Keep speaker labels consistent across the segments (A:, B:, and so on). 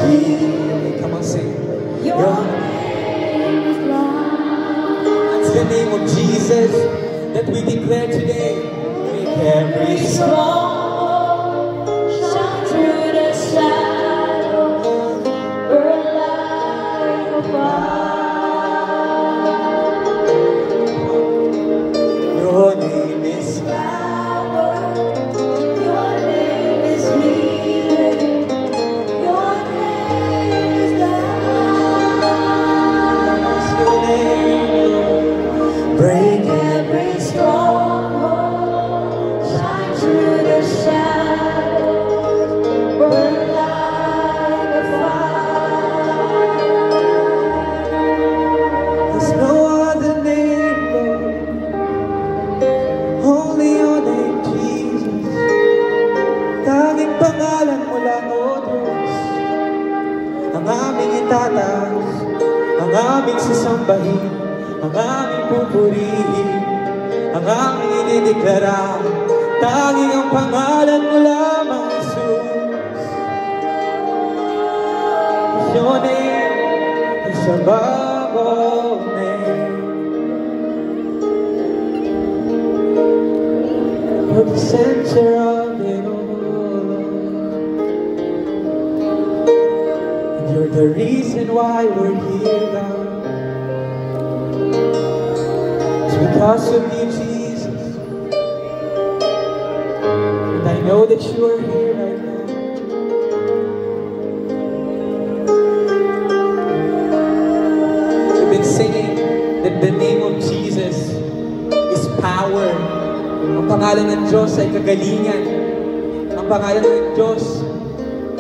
A: Come on, sing. Your name is love. That's the name of Jesus that we declare today. Make every storm shine through the shadow, burn like a fire. Your name is power. Your name is healing. Your name is love. Your name, break every stronghold, shine through the shadows, burn like a fire. There's no other name, Lord, only your name, Jesus. Tanging pangalan mo lang, O Diyos, ang aming itataas, ang aming sasambahin, ang aming pupurihin, ang aming inideklara. Tanging ang pangalan mo lamang, Jesus. Your name is above all names. You're the center of it all. And you're the reason why we're here, God. It's because of you, Jesus. And I know that you are here right now. We've been singing that the name of Jesus is power. Ang pangalan ng Diyos ay kagalingan. Ang pangalan ng Diyos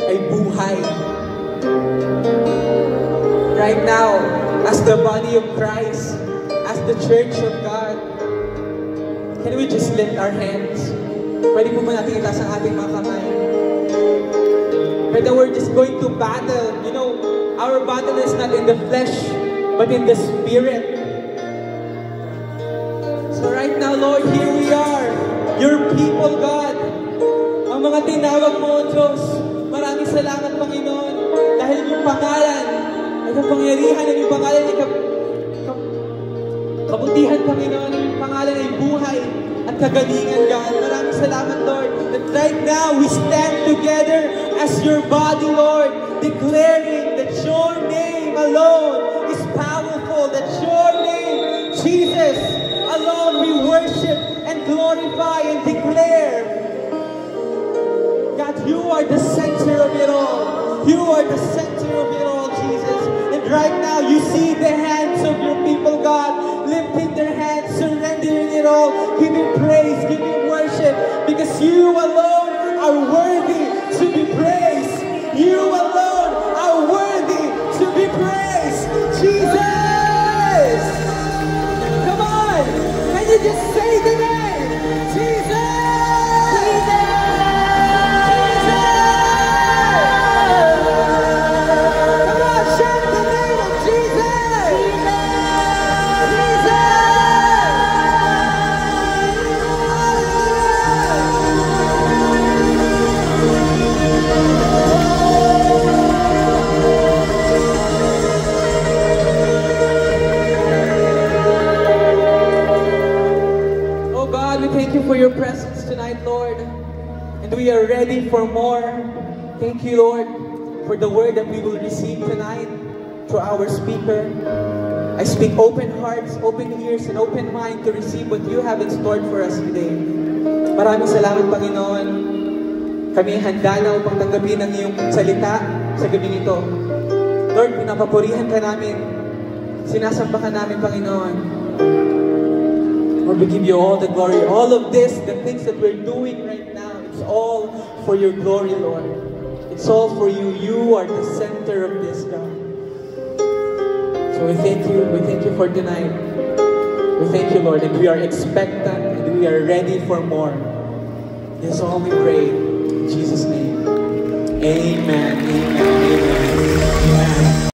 A: ay buhay. Right now, as the body of Christ, as the church of God, can we just lift our hands? Pwede po ba natin itaas ang ating mga kamay? Whether we're just going to battle, you know, our battle is not in the flesh, but in the spirit. So right now, Lord, here we are, your people, God. Ang mga tinawag mo, Diyos, maraming salamat, Panginoon, dahil yung pangalan ay kapangyarihan, ang yung pangalan ay kabutihan, Panginoon, ang yung pangalan ay buhay at kagalingan, God. Maraming salamat, Lord, that right now we stand together as your body, Lord, declaring that your name alone is powerful, that your name, Jesus, alone we worship and glorify and declare. God, you are the center of it all. You are the center of it all, Jesus. And right now, you see the hands of your people, God, lifting their hands, surrendering it all, giving praise, giving worship, because you alone are worthy to be praised. You alone are worthy to be praised. Jesus! Come on! Can you just say the name? Jesus! For your presence tonight, Lord, and we are ready for more. Thank you, Lord, for the word that we will receive tonight through our speaker. I speak open hearts, open ears, and open mind to receive what you have in store for us today. Maraming salamat, Panginoon. Kami handa na upang tanggapin ang iyong salita sa gabi nito. Lord, pinapapurihan ka namin. Sinasamba ka namin, Panginoon. Lord, we give you all the glory. All of this, the things that we're doing right now, it's all for your glory, Lord. It's all for you. You are the center of this, God. So we thank you. We thank you for tonight. We thank you, Lord, and we are expectant and we are ready for more. This all we pray in Jesus' name. Amen. Amen. Amen.